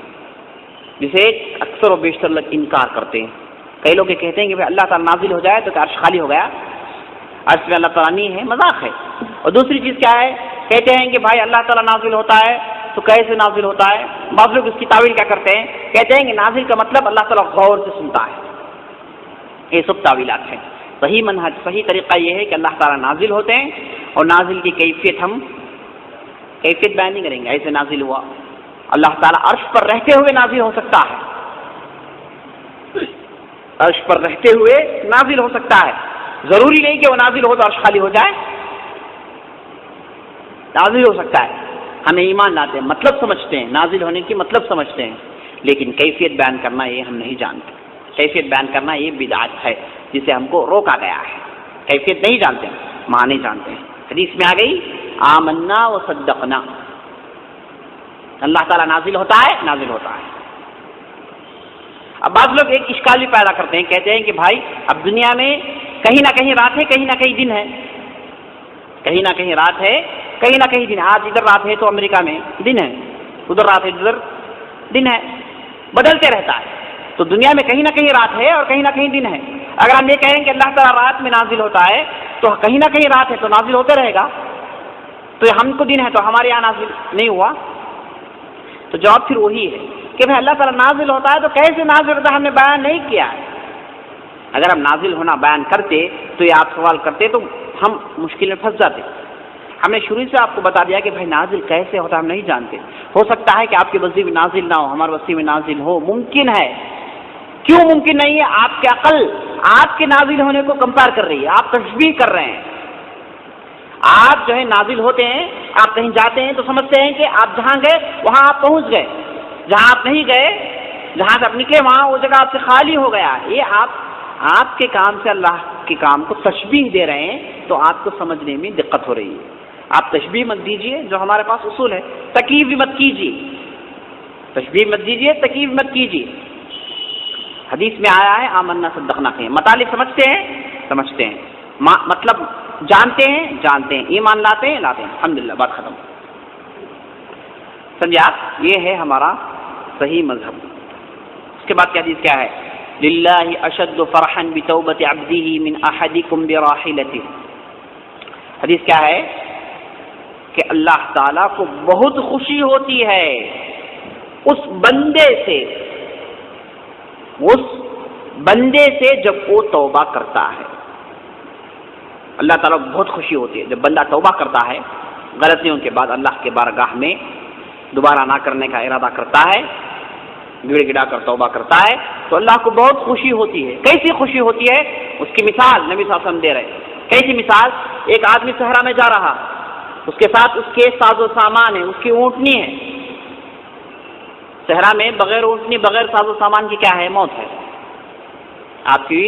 جسے اکثر و بیشتر لوگ انکار کرتے ہیں. کئی لوگ یہ کہتے ہیں کہ بھائی اللہ تعالیٰ نازل ہو جائے تو عرش خالی ہو گیا، عرش میں اللہ تعالیٰ نہیں ہے، مذاق ہے. اور دوسری چیز کیا ہے؟ کہتے ہیں کہ بھائی اللہ تعالیٰ نازل ہوتا ہے تو کیسے نازل ہوتا ہے؟ بعض لوگ اس کی تعویل کیا کرتے ہیں؟ کہتے ہیں کہ نازل کا مطلب اللہ تعالیٰ غور سے سنتا ہے. یہ سب تعویلات ہیں. صحیح منہج، صحیح طریقہ یہ ہے کہ اللہ تعالیٰ نازل ہوتے ہیں اور نازل کی کیفیت ہم کیفیت بیان نہیں کریں گے. ایسے نازل ہوا، اللہ تعالیٰ عرش پر رہتے ہوئے نازل ہو سکتا ہے، عرش پر رہتے ہوئے نازل ہو سکتا ہے. ضروری نہیں کہ وہ نازل ہو تو عرش خالی ہو جائے، نازل ہو سکتا ہے. ہمیں ایمان لاتے ہیں، مطلب سمجھتے ہیں، نازل ہونے کی مطلب سمجھتے ہیں، لیکن کیفیت بیان کرنا یہ ہم نہیں جانتے. کیفیت بیان کرنا یہ بدعت ہے جسے ہم کو روکا گیا ہے. کیفیت نہیں جانتے، معنی جانتے ہیں. حدیث میں آ گئی آمنا و صدقنا، اللہ تعالیٰ نازل ہوتا ہے، نازل ہوتا ہے. اب بعض لوگ ایک اشکال بھی پیدا کرتے ہیں، کہتے ہیں کہ بھائی اب دنیا میں کہیں نہ کہیں رات ہے، کہیں نہ کہیں دن ہے، کہیں نہ کہیں رات ہے، کہیں نہ کہیں دن ہے. آج ادھر رات ہے تو امریکہ میں دن ہے، ادھر رات ہے ادھر دن ہے، بدلتے رہتا ہے. تو دنیا میں کہیں نہ کہیں رات ہے اور کہیں نہ کہیں دن ہے. اگر ہم یہ کہیں کہ اللہ تعالیٰ رات میں نازل ہوتا ہے تو کہیں نہ کہیں رات ہے تو نازل ہوتے رہے گا، تو ہم کو دن ہے تو ہمارے یہاں نازل نہیں ہوا. تو جواب پھر وہی ہے کہ بھائی اللہ تعالیٰ نازل ہوتا ہے تو کیسے نازل ہوتا ہے ہم نے بیان نہیں کیا ہے. اگر ہم نازل ہونا بیان کرتے تو یہ آپ سوال کرتے تو ہم مشکل میں پھنس جاتے. ہم نے شروع سے آپ کو بتا دیا کہ بھائی نازل کیسے ہوتا ہے ہم نہیں جانتے. ہو سکتا ہے کہ آپ کی بستی میں نازل نہ ہو، ہماری بستی میں نازل ہو، ممکن ہے. کیوں ممکن نہیں ہے؟ آپ کی عقل آپ کے نازل ہونے کو کمپیئر کر رہی ہے، آپ تشبیہ کر رہے ہیں. آپ جو ہے نازل ہوتے ہیں، آپ کہیں جاتے ہیں تو سمجھتے ہیں کہ آپ جہاں گئے وہاں آپ پہنچ گئے، جہاں آپ نہیں گئے، جہاں سے آپ نکلے وہاں وہ جگہ آپ سے خالی ہو گیا. یہ آپ کے کام سے اللہ کے کام کو تشبیہ دے رہے ہیں تو آپ کو سمجھنے میں دقت ہو رہی ہے. آپ تشبیہ مت دیجئے، جو ہمارے پاس اصول ہے. تکییف بھی مت کیجیے، تشبیہ مت دیجیے، تکییف مت کیجیے. حدیث میں آیا ہے آمنا صدقنا کہیں. مطالب سمجھتے ہیں، سمجھتے ہیں، مطلب جانتے ہیں، جانتے ہیں، ایمان لاتے ہیں، لاتے ہیں. الحمدللہ، بات ختم. سمجھے آپ؟ یہ ہے ہمارا صحیح مذہب. اس کے بعد کی حدیث کیا ہے؟ للہ اشد فرحا بتوبۃ عبدہ من احدکم براحلتہ. حدیث کیا ہے کہ اللہ تعالیٰ کو بہت خوشی ہوتی ہے اس بندے سے جب وہ توبہ کرتا ہے. اللہ تعالیٰ کو بہت خوشی ہوتی ہے جب بندہ توبہ کرتا ہے، غلطیوں کے بعد اللہ کے بارگاہ میں دوبارہ نہ کرنے کا ارادہ کرتا ہے گڑ گڑا کر توبہ کرتا ہے تو اللہ کو بہت خوشی ہوتی ہے. کیسی خوشی ہوتی ہے اس کی مثال نبی صلی اللہ علیہ وسلم دے رہے. کیسی مثال؟ ایک آدمی صحرا میں جا رہا، اس کے ساتھ اس کے ساز و سامان ہے، اس کی اونٹنی ہے. صحرا میں بغیر اونٹنی بغیر ساز و سامان کی کیا ہے؟ موت ہے. آپ کی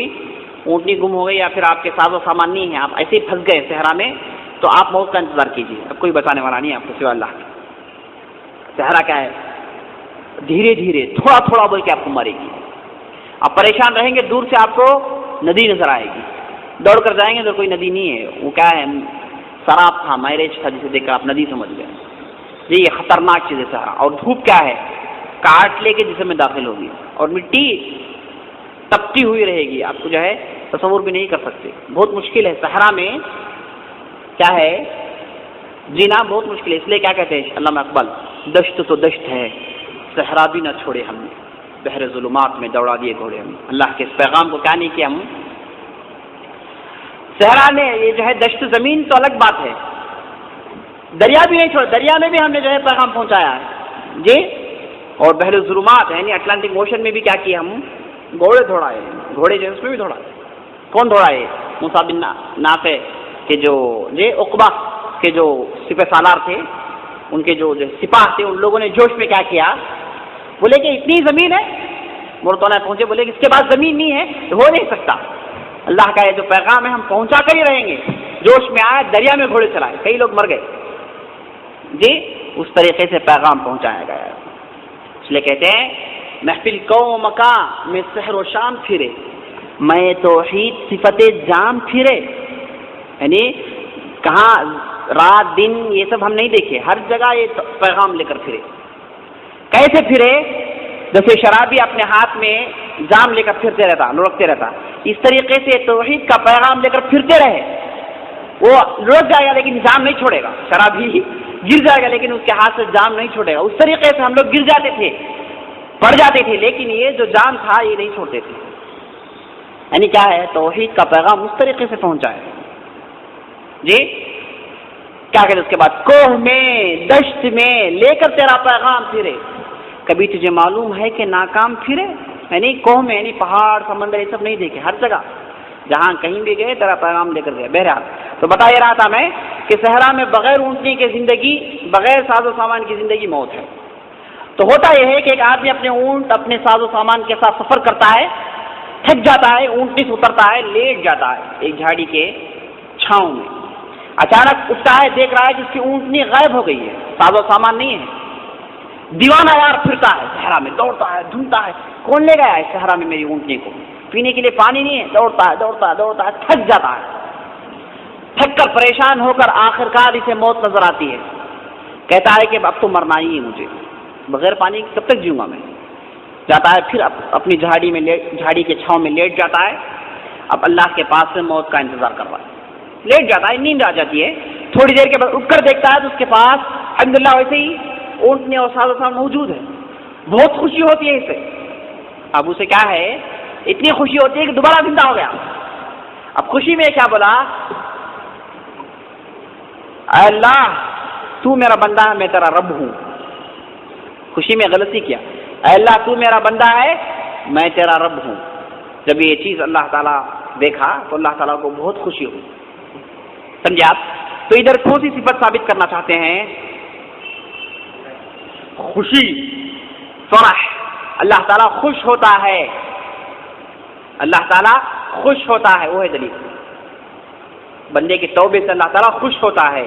اونٹنی گم ہو گئی یا پھر آپ کے ساز و سامان نہیں ہے، آپ ایسے ہی پھنس گئے صحرا میں، تو آپ موت کا انتظار کیجیے. اب کوئی بچانے والا نہیں ہے آپ کو سوائے اللہ کے. صحرا کیا ہے؟ دھیرے دھیرے تھوڑا تھوڑا بول کے آپ کو مارے گی. آپ پریشان رہیں گے، دور سے آپ کو ندی نظر آئے گی، دوڑ کر جائیں گے تو کوئی ندی نہیں ہے، وہ کیا ہے؟ سراب تھا، میریج تھا، جسے دیکھ کر آپ ندی سمجھ گئے. جی یہ خطرناک چیز ہے صحرا. اور دھوپ کیا ہے؟ کاٹ لے کے جسم میں داخل ہوگی اور مٹی تپتی ہوئی رہے گی، آپ کو جو ہے تصور بھی نہیں کر سکتے. بہت مشکل ہے صحرا میں کیا ہے جینا، بہت مشکل ہے. اس لیے کیا کہتے ہیں علامہ اقبال، دشت تو دشت ہے صحرا بھی نہ چھوڑے ہم نے، بحر ظلمات میں دوڑا دیے گھوڑے ہم. اللہ کے اس پیغام کو کیا نہیں کیا ہم. صحرا نے یہ جو ہے دشت زمین تو الگ بات ہے، دریا بھی نہیں چھوڑا، دریا میں بھی ہم نے جو ہے پیغام پہنچایا ہے جی. اور بحر ظلمات یعنی اٹلانٹک اوشن میں بھی کیا کیا ہم؟ گھوڑے دوڑائے. گھوڑے جو ہے اس میں بھی دوڑائے. کون دوڑائے؟ موسیٰ بن نافع کے جو عقبہ کے جو سپہ سالار تھے، ان کے جو سپاہ تھے، ان لوگوں نے جوش میں کیا کیا؟ بولے کہ اتنی زمین ہے، مورتونا پہنچے، بولے کہ اس کے بعد زمین نہیں ہے، ہو نہیں سکتا. اللہ کا یہ جو پیغام ہے ہم پہنچا کر ہی رہیں گے. جوش میں آئے، دریا میں گھوڑے چلائے، کئی لوگ مر گئے جی. اس طریقے سے پیغام پہنچایا گیا ہے. اس لیے کہتے ہیں محفل کو مکان میں سحر و شام پھرے، میں توحید صفت جام پھرے. یعنی کہاں رات دن یہ سب ہم نہیں دیکھے، ہر جگہ یہ پیغام لے کر پھرے. کیسے پھرے؟ جیسے شرابی اپنے ہاتھ میں جام لے کر پھرتے رہتا، لڑکتے رہتا، اس طریقے سے توحید کا پیغام لے کر پھرتے رہے. وہ لڑک جائے گا لیکن جام نہیں چھوڑے گا. شرابی گر جائے گا لیکن اس کے ہاتھ سے جام نہیں چھوڑے گا. اس طریقے سے ہم لوگ گر جاتے تھے، پڑ جاتے تھے، لیکن یہ جو جام تھا یہ نہیں چھوڑتے تھے. یعنی کیا ہے؟ توحید کا پیغام اس طریقے سے پہنچا ہے جی. کیا کہتے اس کے بعد؟ کوہ میں دشت میں لے کر تیرا پیغام پھرے، کبھی تجھے معلوم ہے کہ ناکام پھرے. یعنی کوہ میں یعنی پہاڑ سمندر یہ سب نہیں دیکھے، ہر جگہ جہاں کہیں بھی گئے تیرا پیغام لے کر گئے. بہرحال تو بتا یہ رہا تھا میں کہ صحرا میں بغیر اونٹنی کی زندگی، بغیر ساز و سامان کی زندگی موت ہے. تو ہوتا یہ ہے کہ ایک آدمی اپنے اونٹ اپنے ساز و سامان کے ساتھ سفر کرتا ہے، تھک جاتا ہے، اونٹنی سے اترتا ہے، لیٹ جاتا ہے ایک جھاڑی کے چھاؤں میں. اچانک اٹھتا ہے، دیکھ رہا ہے کہ اس کی اونٹنی غائب ہو گئی ہے، ساز و سامان نہیں ہے. دیوانہ یار پھرتا ہے صحرا میں، دوڑتا ہے، ڈھونڈتا ہے کون لے گیا ہے صحرا میں میری اونٹنی کو، پینے کے لیے پانی نہیں ہے. دوڑتا ہے دوڑتا ہے دوڑتا ہے، تھک جاتا ہے. تھک کر پریشان ہو کر آخرکار اسے موت نظر آتی ہے. کہتا ہے کہ اب تو مرنا ہی ہے مجھے، بغیر پانی کب تک جیوں گا میں. جاتا ہے پھر اپنی جھاڑی کے چھاؤں میں لیٹ جاتا ہے. اب اللہ کے پاس سے موت کا انتظار کر رہا ہے. لیٹ جاتا ہے، نیند آ جاتی ہے. تھوڑی دیر کے بعد اٹھ کر دیکھتا ہے تو اس کے پاس الحمدللہ ویسے ہی اونٹنی اور ساز و سامان موجود ہے. بہت خوشی ہوتی ہے اسے. اب اسے کیا ہے؟ اتنی خوشی ہوتی ہے کہ دوبارہ زندہ ہو گیا. اب خوشی میں کیا بولا؟ اے اللہ تو میرا بندہ ہے، میں تیرا رب ہوں. خوشی میں غلطی کیا، اے اللہ تو میرا بندہ ہے، میں تیرا رب ہوں. جب یہ چیز اللہ تعالیٰ دیکھا تو اللہ تعالیٰ کو بہت خوشی ہوئی. سمجھے آپ؟ تو ادھر کون سی صفت ثابت کرنا چاہتے ہیں؟ خوشی، فرح. اللہ تعالیٰ خوش ہوتا ہے، اللہ تعالیٰ خوش ہوتا ہے، وہ ہے دلیل. بندے کے توبے سے اللہ تعالیٰ خوش ہوتا ہے.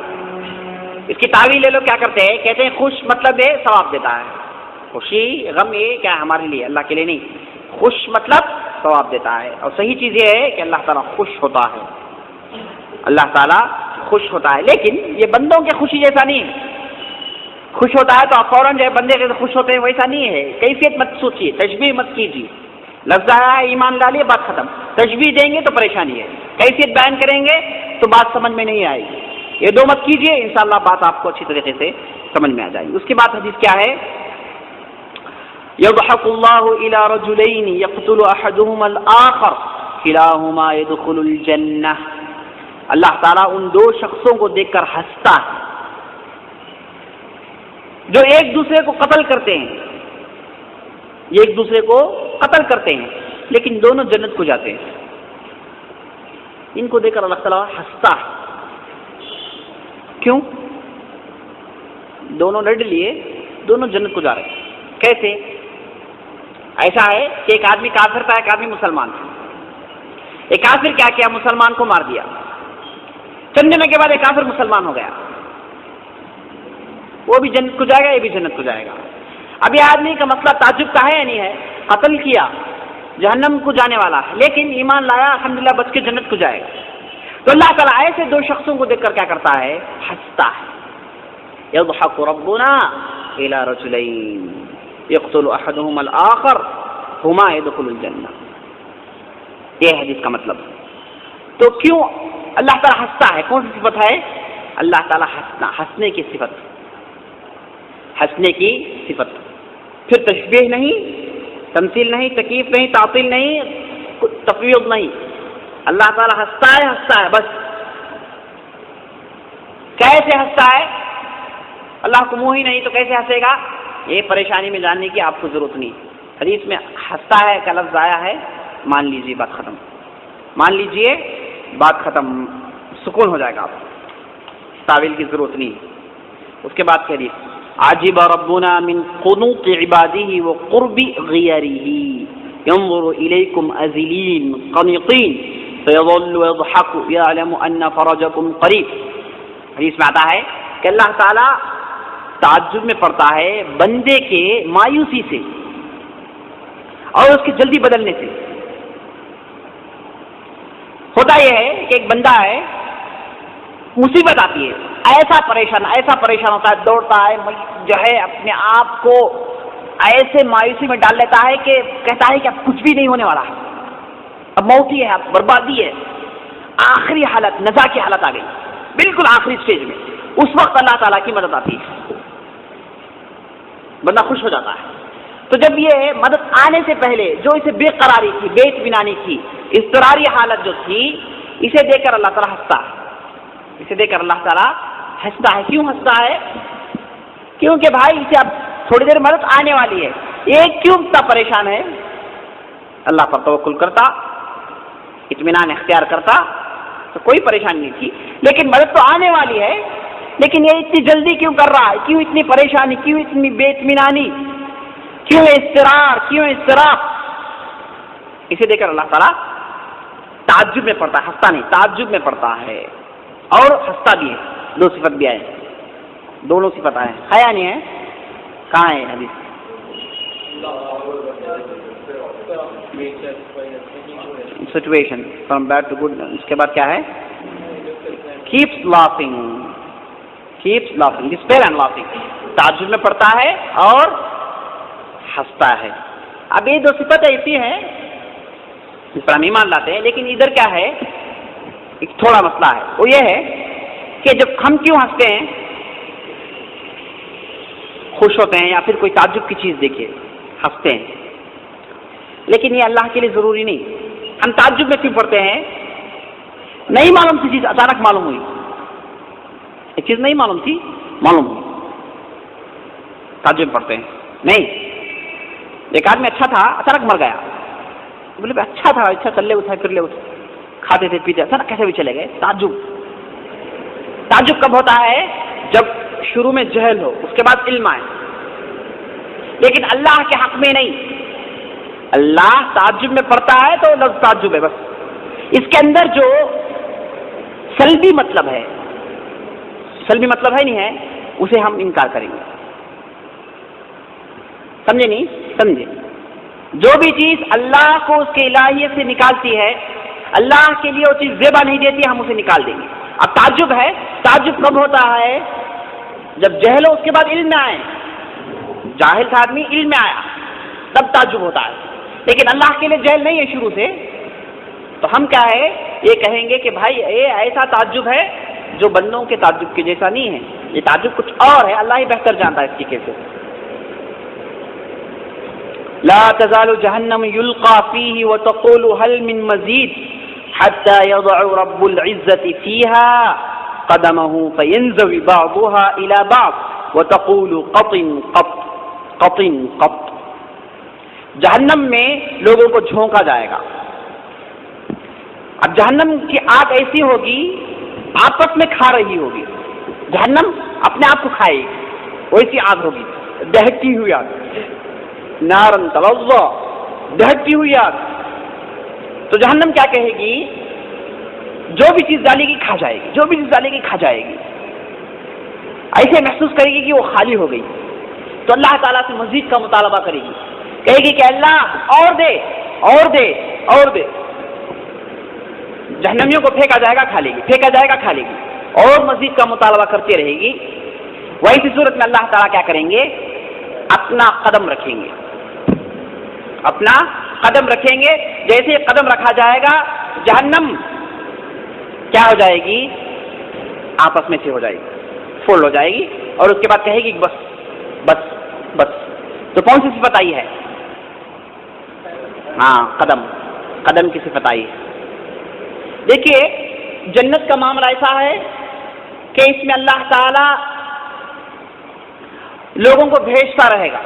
اس کی تعویل لے لو، کیا کرتے ہیں؟ کہتے ہیں خوش مطلب ہے ثواب دیتا ہے. خوشی غم یہ کیا ہے ہمارے لیے، اللہ کے لیے نہیں. خوش مطلب ثواب دیتا ہے. اور صحیح چیز یہ ہے کہ اللہ تعالیٰ خوش ہوتا ہے، اللہ تعالیٰ خوش ہوتا ہے. لیکن یہ بندوں کے خوشی جیسا نہیں ہے. خوش ہوتا ہے تو آپ فوراً جو ہے بندے کے خوش ہوتے ہیں ویسا نہیں ہے. کیفیت مت سوچیے، تشبیہ مت کیجیے. لفظ آیا ہے ایمان ڈالیے، بات ختم. تشبیہ دیں گے تو پریشانی ہے، کیفیت بیان کریں گے تو بات سمجھ میں نہیں آئے گی. یہ دو مت کیجیے، انشاءاللہ بات آپ کو اچھی طریقے سے سمجھ میں آ جائے گی. اس کے بعد حدیث کیا ہے؟ يضحك الله إلى رجلين يقتل أحدهما الآخر كلاهما يدخل الجنة. اللہ تعالیٰ ان دو شخصوں کو دیکھ کر ہنستا ہے جو ایک دوسرے کو قتل کرتے ہیں. یہ ایک دوسرے کو قتل کرتے ہیں لیکن دونوں جنت کو جاتے ہیں. ان کو دیکھ کر اللہ تعالیٰ ہنستا ہے. کیوں؟ دونوں لڑ لیے، دونوں جنت کو جا رہے ہیں. کیسے؟ ایسا ہے کہ ایک آدمی کافر تھا، ایک آدمی مسلمان تھا. ایک کافر کیا کیا؟ مسلمان کو مار دیا. چند دنوں کے بعد ایک کافر مسلمان ہو گیا. وہ بھی جنت کو جائے گا، یہ بھی جنت کو جائے گا. اب یہ آدمی کا مسئلہ تعجب کا ہے یا نہیں ہے؟ قتل کیا، جہنم کو جانے والا ہے، لیکن ایمان لایا، الحمدللہ بچ کے جنت کو جائے گا. تو اللہ تعالیٰ ایسے دو شخصوں کو دیکھ کر کیا کرتا ہے؟ ہنستا ہے. یضحک ربنا الی رجلین یقتل احدہما الآخر ہما يدخل الجنہ. یہ حدیث کا مطلب. تو کیوں اللہ تعالیٰ ہنستا ہے؟ کون سی صفت ہے؟ اللہ تعالیٰ ہنسنا، ہنسنے کی صفت، ہنسنے کی صفت. پھر تشبیہ نہیں، تمثیل نہیں، تکیف نہیں، تعطیل نہیں، تفویض نہیں. اللہ تعالیٰ ہنستا ہے، ہنستا ہے بس. کیسے ہنستا ہے؟ اللہ کو منہ ہی نہیں تو کیسے ہنسے گا؟ یہ پریشانی میں جاننے کی آپ کو ضرورت نہیں. حدیث میں ہنستا ہے کا لفظ آیا ہے، مان لیجیے بات ختم، مان لیجیے بات ختم، سکون ہو جائے گا. آپ تعویل کی ضرورت نہیں. اس کے بعد کہہ دیجیے عجب ربنا من قنوط عباده وقرب غيره ينظر إليكم أذلين قنطين فيظل يضحك يعلم أن فرجكم قريب. حدیث میں آتا ہے کہ اللہ تعالیٰ تعجب میں پڑتا ہے بندے کے مایوسی سے اور اس کے جلدی بدلنے سے. ہوتا یہ ہے کہ ایک بندہ ہے، مصیبت آتی ہے، ایسا پریشان ہوتا ہے، دوڑتا ہے، جو ہے اپنے آپ کو ایسے مایوسی میں ڈال لیتا ہے کہ کہتا ہے کہ اب کچھ بھی نہیں ہونے والا ہے، اب موت ہی ہے، اب بربادی ہے. آخری حالت، نزا کی حالت آ گئی، بالکل آخری سٹیج میں. اس وقت اللہ تعالیٰ کی مدد آتی ہے، بندہ خوش ہو جاتا ہے. تو جب یہ مدد آنے سے پہلے جو اسے بے قراری تھی، بے اطمینانی تھی، اضطراری حالت جو تھی، اسے دیکھ کر اللہ تعالیٰ ہنستا ہے. اسے دیکھ کر اللہ تعالیٰ ہنستا ہے. کیوں ہنستا ہے؟ کیونکہ بھائی اسے اب تھوڑی دیر مدد آنے والی ہے. یہ کیوں اتنا پریشان ہے؟ اللہ پر توکل کرتا، اطمینان اختیار کرتا تو کوئی پریشانی نہیں تھی. لیکن مدد تو آنے والی ہے، لیکن یہ اتنی جلدی کیوں کر رہا ہے؟ کیوں اتنی پریشانی؟ کیوں اتنی بے اطمینانی؟ کیوں اضطرار؟ کیوں اضطراب؟ اسے دیکھ کر اللہ تعالیٰ تعجب میں پڑتا ہے، ہنستا نہیں، تعجب میں پڑتا ہے اور ہنستا بھی ہے. دو صفت بھی آئے، دونوں صفت آئے. خیا نہیں ہے؟ کہاں ہے حدیث؟ Situation from bad to good. اس کے بعد کیا ہے؟ keeps laughing, despair and laughing. تعجب میں پڑتا ہے اور ہنستا ہے. اب یہ دو صفت ایسی ہیں اس پر ہم ایمان لاتے ہیں، لیکن ادھر کیا ہے؟ ایک تھوڑا مسئلہ ہے. وہ یہ ہے کہ جب ہم کیوں ہنستے ہیں، خوش ہوتے ہیں یا پھر کوئی تعجب کی چیز دیکھیے ہنستے ہیں، لیکن یہ اللہ کے لیے ضروری نہیں. ہم تعجب میں کیوں پڑتے ہیں؟ نہیں معلوم سی چیز اچانک معلوم ہوئی، ایک چیز نہیں معلوم تھی، معلوم ہوئی، تعجب پڑتے ہیں. نہیں، ایک آدمی اچھا تھا، اچانک مر گیا، بولے اچھا تھا، اچھا چل لے اٹھائے پھر لے اٹھے، کھاتے تھے پیتے، اچانک کیسے بھی چلے گئے. تعجب کب ہوتا ہے؟ جب شروع میں جہل ہو، اس کے بعد علم آئے. لیکن اللہ کے حق میں نہیں. اللہ تعجب میں پڑتا ہے تو لفظ تعجب ہے بس. اس کے اندر جو سلبی مطلب ہے نہیں ہے، اسے ہم انکار کریں گے. سمجھے نہیں؟ سمجھے؟ جو بھی چیز اللہ کو اس کے الہیت سے نکالتی ہے، اللہ کے لیے وہ چیز زیبا نہیں دیتی، ہم اسے نکال دیں گے. اب تعجب ہے، تعجب کب ہوتا ہے؟ جب جہل ہو، اس کے بعد علم میں آئے. جاہل تھا آدمی، علم میں آیا، تب تعجب ہوتا ہے. لیکن اللہ کے لیے جہل نہیں ہے شروع سے، تو ہم کیا ہے؟ یہ کہیں گے کہ بھائی یہ ایسا تعجب ہے جو بندوں کے تعجب کے جیسا نہیں ہے، یہ تعجب کچھ اور ہے، اللہ ہی بہتر جانتا ہے اس کی کیفیت. لا تزال جہنم یلقى فیہ وتقول هل من مزید حتى يضع رب العزة فيها قدمه فينزوي بعضها إلى بعض وتقول قط قط قط قط. جہنم میں لوگوں کو جھونکا جائے گا. اب جہنم کی آگ ایسی ہوگی آپس میں کھا رہی ہوگی. جہنم اپنے آپ کو کھائے گی, ویسی آگ ہوگی, دہتی ہوئی آگ, نارن تلظا, دہتی ہوئی آگ. تو جہنم کیا کہے گی, جو بھی چیز ڈالے گی کھا جائے گی, جو بھی چیز ڈالے گی کھا جائے گی. ایسے محسوس کرے گی کہ وہ خالی ہو گئی. تو اللہ تعالیٰ سے مزید کا مطالبہ کرے گی, کہے گی کہ اللہ اور دے اور دے اور دے. جہنمیوں کو پھینکا جائے گا, کھا لے گی, پھینکا جائے گا, کھا لے گی, اور مزید کا مطالبہ کرتے رہے گی. ویسی صورت میں اللہ تعالیٰ کیا کریں گے, اپنا قدم رکھیں گے, اپنا قدم رکھیں گے. جیسے قدم رکھا جائے گا جہنم کیا ہو جائے گی, آپس میں سے ہو جائے گی, فولڈ ہو جائے گی, اور اس کے بعد کہے گی بس بس بس. تو کون سی صفت آئی ہے, ہاں قدم, قدم کی صفت آئی ہے. دیکھیے جنت کا معاملہ ایسا ہے کہ اس میں اللہ تعالی لوگوں کو بھیجتا رہے گا,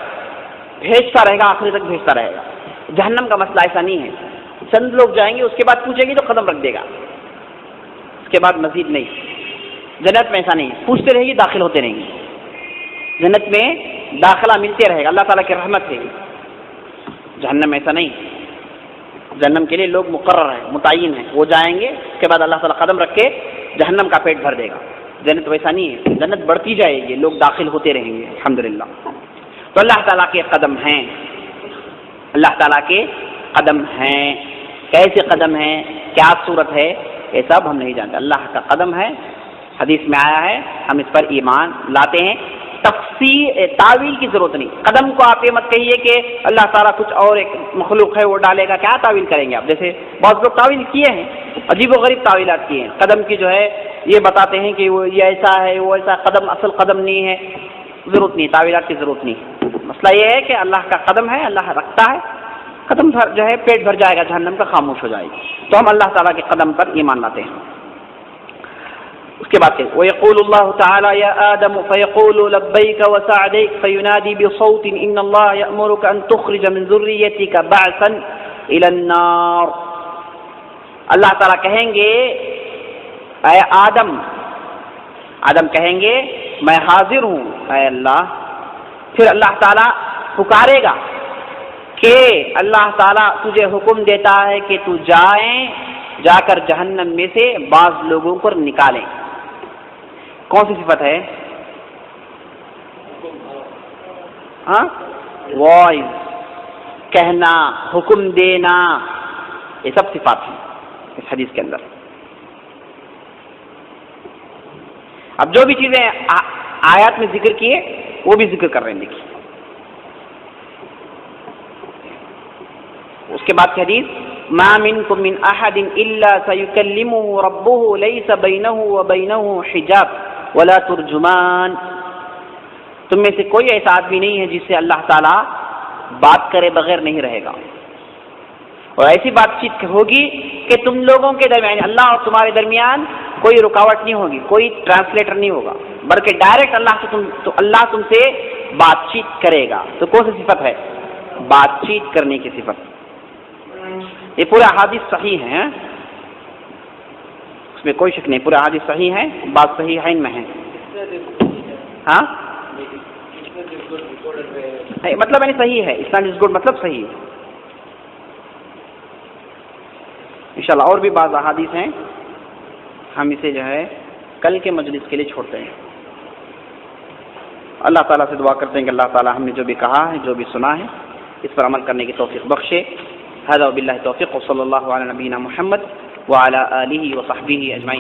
بھیجتا رہے گا, آخری تک بھیجتا رہے گا. جہنم کا مسئلہ ایسا نہیں ہے, چند لوگ جائیں گے, اس کے بعد پوچھے گی تو قدم رکھ دے گا, اس کے بعد مزید نہیں. جنت میں ایسا نہیں, پوچھتے رہے گی, داخل ہوتے رہیں گے. جنت میں داخلہ ملتے رہے گا, اللہ تعالیٰ کی رحمت ہے. جہنم ایسا نہیں, جہنم کے لیے لوگ مقرر ہیں, متعین ہیں, وہ جائیں گے, اس کے بعد اللہ تعالیٰ قدم رکھ کے جہنم کا پیٹ بھر دے گا. جنت ویسا نہیں ہے, جنت بڑھتی جائے گی, لوگ داخل ہوتے رہیں گے الحمدللہ. تو اللہ تعالیٰ کے قدم ہیں, اللہ تعالیٰ کے قدم ہیں. کیسے قدم ہیں, کیا صورت ہے, یہ سب ہم نہیں جانتے. اللہ کا قدم ہے, حدیث میں آیا ہے, ہم اس پر ایمان لاتے ہیں. تفسیر تعویل کی ضرورت نہیں. قدم کو آپ یہ مت کہیے کہ اللہ تعالیٰ کچھ اور ایک مخلوق ہے وہ ڈالے گا, کیا تعویل کریں گے آپ. جیسے بہت لوگ تعویل کیے ہیں, عجیب و غریب تعویلات کیے ہیں. قدم کی جو ہے یہ بتاتے ہیں کہ وہ یہ ایسا ہے, وہ ایسا. قدم اصل قدم نہیں ہے, ضرورت نہیں, تعویلات کی ضرورت نہیں. مسئلہ یہ ہے کہ اللہ کا قدم ہے, اللہ رکھتا ہے. قدم جو ہے پیٹ بھر جائے گا, جہنم کا خاموش ہو جائے گی. تو ہم اللہ تعالیٰ کے قدم پر ایمان لاتے ہیں. اس کے بعد وَيَقُولُ اللَّهُ تَعَالَى يَا آدَمُ فَيَقُولُ لَبَّيْكَ وَسَعْدَيْكَ فَيُنَادِي بِصَوْتٍ إِنَّ اللَّهَ يَأْمُرُكَ أَن تُخْرِجَ مِنْ ذُرِّيَّتِكَ بَعْثًا إِلَى النَّارِ. اللہ تعالیٰ کہیں گے اے آدم, آدم کہیں گے میں حاضر ہوں اے اللہ. پھر اللہ تعالیٰ پکارے گا کہ اللہ تعالیٰ تجھے حکم دیتا ہے کہ تو جا کر جہنم میں سے بعض لوگوں کو نکالیں. کون سی صفت ہے, ہاں, وائس, کہنا, حکم دینا, یہ سب صفات ہیں اس حدیث کے اندر. اب جو بھی چیزیں آیات میں ذکر کیے وہ بھی ذکر کر رہے ہیں. دیکھیے اس کے بعد کی حدیث, ما منکم من احد الا سیکلمہ ربہ لیس بینہ وبینہ حجاب ولا ترجمان. تم میں سے کوئی ایسا آدمی نہیں ہے جس سے اللہ تعالیٰ بات کرے بغیر نہیں رہے گا, اور ایسی بات چیت ہوگی کہ تم لوگوں کے درمیان, اللہ اور تمہارے درمیان کوئی رکاوٹ نہیں ہوگی, کوئی ٹرانسلیٹر نہیں ہوگا, بلکہ ڈائریکٹ اللہ تم سے بات چیت کرے گا. تو کون سی صفت ہے, بات چیت کرنے کی صفت. یہ پورے احادیث صحیح ہیں, اس میں کوئی شک نہیں, پورے احادیث صحیح ہیں, بات صحیح ہے ان میں ہے. ہاں مطلب یعنی صحیح ہے, اسناد از گڈ مطلب صحیح ہے. انشاءاللہ اور بھی بعض احادیث ہیں, ہم اسے جو ہے کل کے مجلس کے لیے چھوڑتے ہیں. اللہ تعالیٰ سے دعا کرتے ہیں کہ اللہ تعالیٰ ہم نے جو بھی کہا ہے, جو بھی سنا ہے, اس پر عمل کرنے کی توفیق بخشے. هذا وبالله التوفيق وصلى الله على نبينا محمد وعلى آله وصحبه أجمعين.